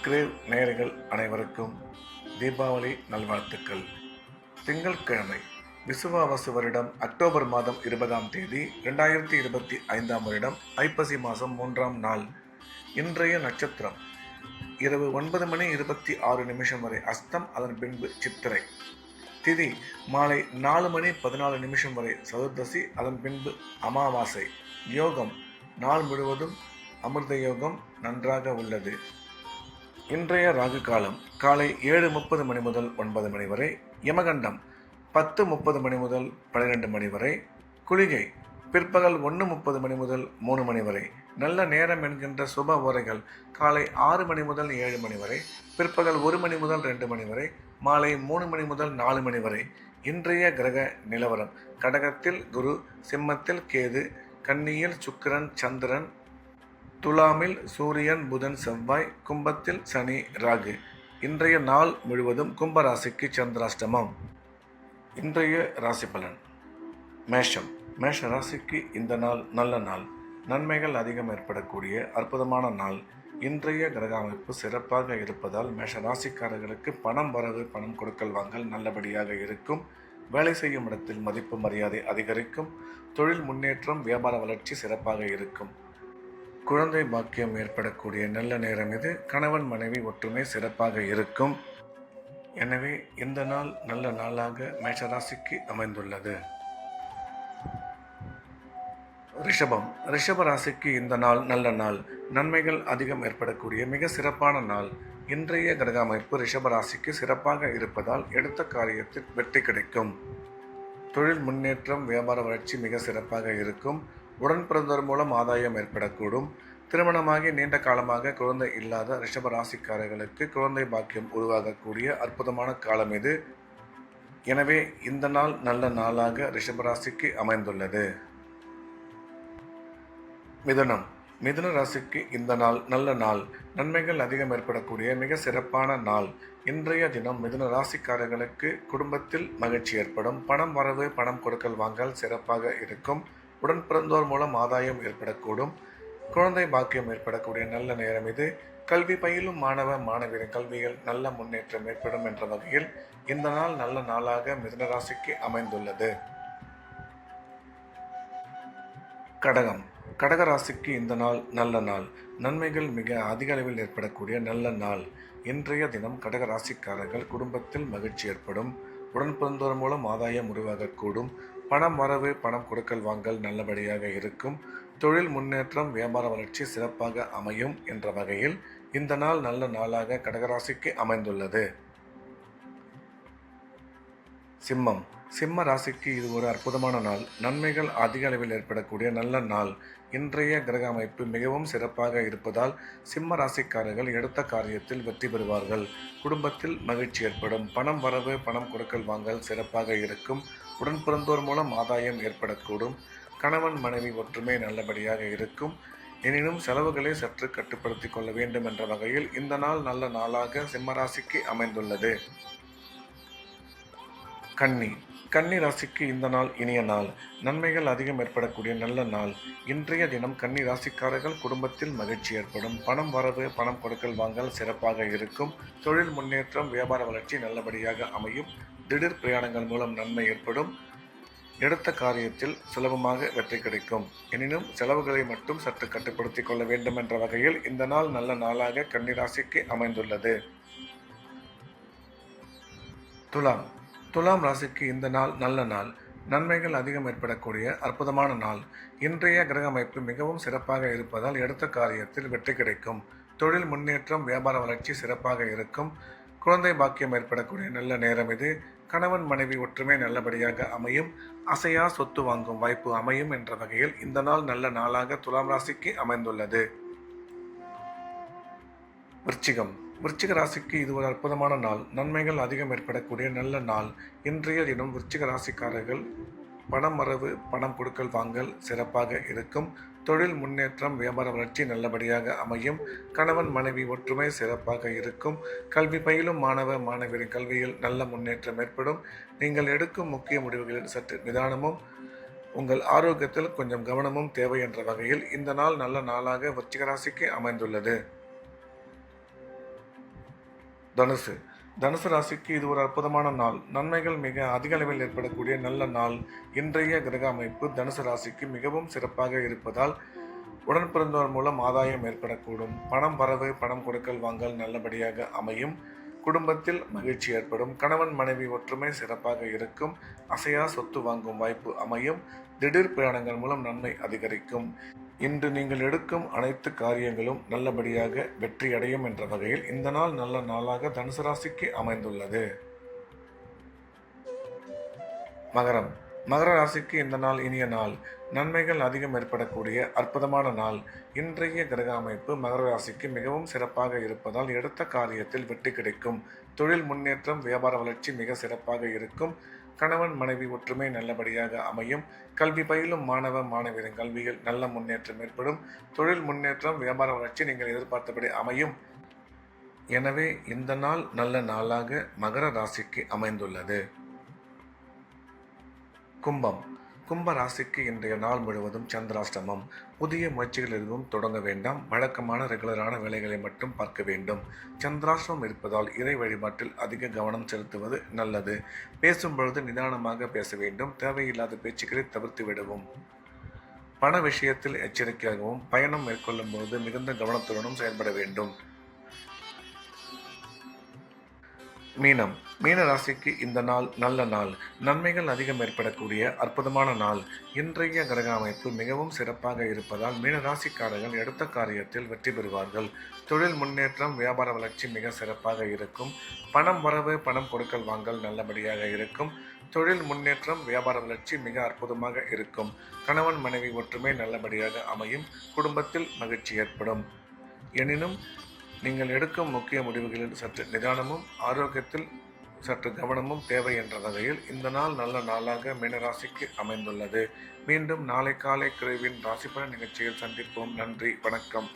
Grave நேயர்கள் அனைவருக்கும் தீபாவளி நல்வாழ்த்துக்கள். திங்கட்கிழமை விசுவாவசு வருடம் அக்டோபர் மாதம் 20ஆம் தேதி 2025ஆம் வருடம் ஐப்பசி மாதம் 3ஆம் நாள். இன்றைய நட்சத்திரம் இரவு 9:26 வரை அஸ்தம், அதன் பின்பு சித்திரை. திதி மாலை 4:14 வரை சதுர்தசி, அதன் பின்பு அமாவாசை. யோகம் நாள் முழுவதும் அமிர்த யோகம் நன்றாக உள்ளது. இன்றைய ராகு காலம் காலை 7:30 முதல் 9 வரை. யமகண்டம் 10:30 முதல் 12 வரை. குளிகை பிற்பகல் 1:30 முதல் 3 வரை. நல்ல நேரம் என்கின்ற சுப ஓரைகள் காலை 6 முதல் 7 வரை, பிற்பகல் 1 முதல் 2 வரை, மாலை 3 முதல் 4 வரை. இன்றைய கிரக நிலவரம்: கடகத்தில் குரு, சிம்மத்தில் கேது, கன்னியில் சுக்கிரன் சந்திரன், துலாமில் சூரியன் புதன் செவ்வாய், கும்பத்தில் சனி ராகு. இன்றைய நாள் முழுவதும் கும்பராசிக்கு சந்திராஷ்டமம். இன்றைய ராசி பலன்: மேஷம். மேஷ ராசிக்கு இந்த நாள் நல்ல நாள். நன்மைகள் அதிகம் ஏற்படக்கூடிய அற்புதமான நாள். இன்றைய கிரக அமைப்பு சிறப்பாக இருப்பதால் மேஷ ராசிக்காரர்களுக்கு பணம் வரவு, பணம் கொடுக்கல் வாங்கல் நல்லபடியாக இருக்கும். வேலை செய்யும் இடத்தில் மதிப்பு மரியாதை அதிகரிக்கும். தொழில் முன்னேற்றம், வியாபார வளர்ச்சி சிறப்பாக இருக்கும். குழந்தை பாக்கியம் ஏற்படக்கூடிய நல்ல நேரம் இது. கணவன் மனைவி ஒற்றுமை சிறப்பாக இருக்கும். எனவே இந்த நாள் நல்ல நாளாக மேஷராசிக்கு அமைந்துள்ளது. ரிஷபம். ரிஷப ராசிக்கு இந்த நாள் நல்ல நாள். நன்மைகள் அதிகம் ஏற்படக்கூடிய மிக சிறப்பான நாள். இன்றைய கிரக அமைப்பு ரிஷப ராசிக்கு சிறப்பாக இருப்பதால் எடுத்த காரியத்தில் வெற்றி கிடைக்கும். தொழில் முன்னேற்றம், வியாபார வளர்ச்சி மிக சிறப்பாக இருக்கும். உடன் பிறந்தோர் மூலம் ஆதாயம் ஏற்படக்கூடும். திருமணமாகி நீண்ட காலமாக குழந்தை இல்லாத ரிஷப ராசிக்காரர்களுக்கு குழந்தை பாக்கியம் உருவாகக்கூடிய அற்புதமான காலம் இது. எனவே இந்த நாள் நல்ல நாளாக ரிஷப ராசிக்கு அமைந்துள்ளது. மிதுனம். மிதுன ராசிக்கு இந்த நாள் நல்ல நாள். நன்மைகள் அதிகம் ஏற்படக்கூடிய மிக சிறப்பான நாள். இன்றைய தினம் மிதுன ராசிக்காரர்களுக்கு குடும்பத்தில் மகிழ்ச்சி ஏற்படும். பணம் வரவு, பணம் கொடுக்கல் வாங்கல் சிறப்பாக இருக்கும். உடன் பிறந்தோர் மூலம் ஆதாயம் ஏற்படக்கூடும். குழந்தை பாக்கியம் ஏற்படக்கூடிய நல்ல நேரம் இது. கல்வி பயிலும் மாணவ மாணவியரின் கல்வியில் நல்ல முன்னேற்றம் ஏற்படும் என்ற வகையில் இந்த நாள் நல்ல நாளாக மிதுன ராசிக்கு அமைந்துள்ளது. கடகம். கடக ராசிக்கு இந்த நாள் நல்ல நாள். நன்மைகள் மிக அதிக அளவில் ஏற்படக்கூடிய நல்ல நாள். இன்றைய தினம் கடக ராசிக்காரர்கள் குடும்பத்தில் மகிழ்ச்சி ஏற்படும். உடன் பிறந்தோர் மூலம் ஆதாயம் உருவாகக்கூடும். பணம் வரவு, பணம் கொடுக்கல் வாங்கல் நல்லபடியாக இருக்கும். தொழில் முன்னேற்றம், வியாபார வளர்ச்சி சிறப்பாக அமையும் என்ற வகையில் இந்த நாள் நல்ல நாளாக கடகராசிக்கு அமைந்துள்ளது. சிம்மம். சிம்ம ராசிக்கு இது ஒரு அற்புதமான நாள். நன்மைகள் அதிக அளவில் ஏற்படக்கூடிய நல்ல நாள். இன்றைய கிரக அமைப்பு மிகவும் சிறப்பாக இருப்பதால் சிம்ம ராசிக்காரர்கள் எடுத்த காரியத்தில் வெற்றி பெறுவார்கள். குடும்பத்தில் மகிழ்ச்சி ஏற்படும். பணம் வரவு, பணம் கொடுக்கல் வாங்கல் சிறப்பாக இருக்கும். உடன் பிறந்தோர் மூலம் ஆதாயம் ஏற்படக்கூடும். கணவன் மனைவி ஒற்றுமை நல்லபடியாக இருக்கும். எனினும் செலவுகளை சற்று கட்டுப்படுத்திக் கொள்ள வேண்டும் என்ற வகையில் இந்த நாள் நல்ல நாளாக சிம்மராசிக்கு அமைந்துள்ளது. கன்னி. கன்னி ராசிக்கு இந்த நாள் இனிய நாள். நன்மைகள் அதிகம் ஏற்படக்கூடிய நல்ல நாள். இன்றைய தினம் கன்னி ராசிக்காரர்கள் குடும்பத்தில் மகிழ்ச்சி ஏற்படும். பணம் வரவு, பணம் கொடுக்கல் வாங்கல் சிறப்பாக இருக்கும். தொழில் முன்னேற்றம், வியாபார வளர்ச்சி நல்லபடியாக அமையும். திடீர் பிரயாணங்கள் மூலம் நன்மை ஏற்படும். எடுத்த காரியத்தில் சுலபமாக வெற்றி கிடைக்கும். எனினும் செலவுகளை மட்டும் சற்று கட்டுப்படுத்திக் கொள்ள வேண்டும் என்ற வகையில் இந்த நாள் நல்ல நாளாக கன்னிராசிக்கு அமைந்துள்ளது. துலாம். துலாம் ராசிக்கு இந்த நாள் நல்ல நாள். நன்மைகள் அதிகம் ஏற்படக்கூடிய அற்புதமான நாள். இன்றைய கிரக அமைப்பு மிகவும் சிறப்பாக இருப்பதால் எடுத்த காரியத்தில் வெற்றி கிடைக்கும். தொழில் முன்னேற்றம், வியாபார வளர்ச்சி சிறப்பாக இருக்கும். குழந்தை பாக்கியம் ஏற்படக்கூடிய நல்ல நேரம் இது. கணவன் மனைவி ஒற்றுமை நல்லபடியாக அமையும். அசையா சொத்து வாங்கும் வாய்ப்பு அமையும் என்ற வகையில் இந்த நாள் நல்ல நாளாக துலாம் ராசிக்கு அமைந்துள்ளது. விருச்சிகம். விருச்சிக ராசிக்கு இது ஒரு அற்புதமான நாள். நன்மைகள் அதிகம் ஏற்படக்கூடிய நல்ல நாள். இன்றைய தினம் விருச்சிக ராசிக்காரர்கள் பணம் வரவு, பணம் கொடுக்கல் வாங்கல் சிறப்பாக இருக்கும். தொழில் முன்னேற்றம், வியாபார வளர்ச்சி நல்லபடியாக அமையும். கணவன் மனைவி ஒற்றுமை சிறப்பாக இருக்கும். கல்வி பயிலும் மாணவ மாணவியரின் கல்வியில் நல்ல முன்னேற்றம் ஏற்படும். நீங்கள் எடுக்கும் முக்கிய முடிவுகளில் சற்று நிதானமும் உங்கள் ஆரோக்கியத்தில் கொஞ்சம் கவனமும் தேவை என்ற வகையில் இந்த நாள் நல்ல நாளாக விருச்சிக ராசிக்கு அமைந்துள்ளது. தனுசு தனுசு ராசிக்கு இது ஒரு அற்புதமான நாள். நன்மைகள் மிக அதிக அளவில் ஏற்படக்கூடிய நல்ல நாள். இன்றைய கிரக அமைப்பு தனுசு ராசிக்கு மிகவும் சிறப்பாக இருப்பதால் உடன் பிறந்தோர் மூலம் ஆதாயம் ஏற்படக்கூடும். பணம் வரவு, பணம் கொடுக்கல் வாங்கல் நல்லபடியாக அமையும். குடும்பத்தில் மகிழ்ச்சி ஏற்படும். கணவன் மனைவி ஒற்றுமை சிறப்பாக இருக்கும். அசையா சொத்து வாங்கும் வாய்ப்பு அமையும். திடீர் பிரயாணங்கள் மூலம் நன்மை அதிகரிக்கும். இன்று நீங்கள் எடுக்கும் அனைத்து காரியங்களும் நல்லபடியாக வெற்றியடையும் என்ற வகையில் இந்த நாள் நல்ல நாளாக தனுசு ராசிக்கு அமைந்துள்ளது. மகரம் மகர ராசிக்கு இந்த நாள் இனிய நாள். நன்மைகள் அதிகம் ஏற்படக்கூடிய அற்புதமான நாள். இன்றைய கிரக அமைப்பு மகர ராசிக்கு மிகவும் சிறப்பாக இருப்பதால் எடுத்த காரியத்தில் வெற்றி கிடைக்கும். தொழில் முன்னேற்றம், வியாபார வளர்ச்சி மிக சிறப்பாக இருக்கும். கணவன் மனைவி ஒற்றுமை நல்லபடியாக அமையும். கல்வி பயிலும் மாணவ மாணவியரின் கல்வியில் நல்ல முன்னேற்றம் ஏற்படும். தொழில் முன்னேற்றம், வியாபார வளர்ச்சி நீங்கள் எதிர்பார்த்தபடி அமையும். எனவே இந்த நாள் நல்ல நாளாக மகர ராசிக்கு அமைந்துள்ளது. கும்ப ராசிக்கு இன்றைய நாள் முழுவதும் சந்திராஷ்டமம். புதிய முயற்சிகள் எதுவும் தொடங்க வேண்டாம். வழக்கமான ரெகுலரான வேலைகளை மட்டும் பார்க்க வேண்டும். சந்திராஷ்டமம் இருப்பதால் இறை வழிபாட்டில் அதிக கவனம் செலுத்துவது நல்லது. பேசும்பொழுது நிதானமாக பேச வேண்டும். தேவையில்லாத பேச்சுக்களை தவிர்த்து விடவும். பண விஷயத்தில் எச்சரிக்கையாகவும், பயணம் மேற்கொள்ளும் போது மிகுந்த கவனத்துடனும் செயல்பட வேண்டும். மீன ராசிக்கு இந்த நாள் நல்ல நாள். நன்மைகள் அதிகம் ஏற்படக்கூடிய அற்புதமான நாள். இன்றைய கிரக அமைப்பு மிகவும் சிறப்பாக இருப்பதால் மீன ராசிக்காரர்கள் எடுத்த காரியத்தில் வெற்றி பெறுவார்கள். தொழில் முன்னேற்றம், வியாபார வளர்ச்சி மிக சிறப்பாக இருக்கும். பணம் வரவு, பணம் கொடுக்கல் வாங்கல் நல்லபடியாக இருக்கும். தொழில் முன்னேற்றம், வியாபார வளர்ச்சி மிக அற்புதமாக இருக்கும். கணவன் மனைவி ஒற்றுமை நல்லபடியாக அமையும். குடும்பத்தில் மகிழ்ச்சி ஏற்படும். எனினும் நீங்கள் எடுக்கும் முக்கிய முடிவுகளில் சற்று நிதானமும், ஆரோக்கியத்தில் சற்று கவனமும் தேவை என்ற வகையில் இந்த நாள் நல்ல நாளாக மீனராசிக்கு அமைந்துள்ளது. மீண்டும் நாளை காலை குருவின் ராசிபலன் நிகழ்ச்சியில் சந்திப்போம். நன்றி, வணக்கம்.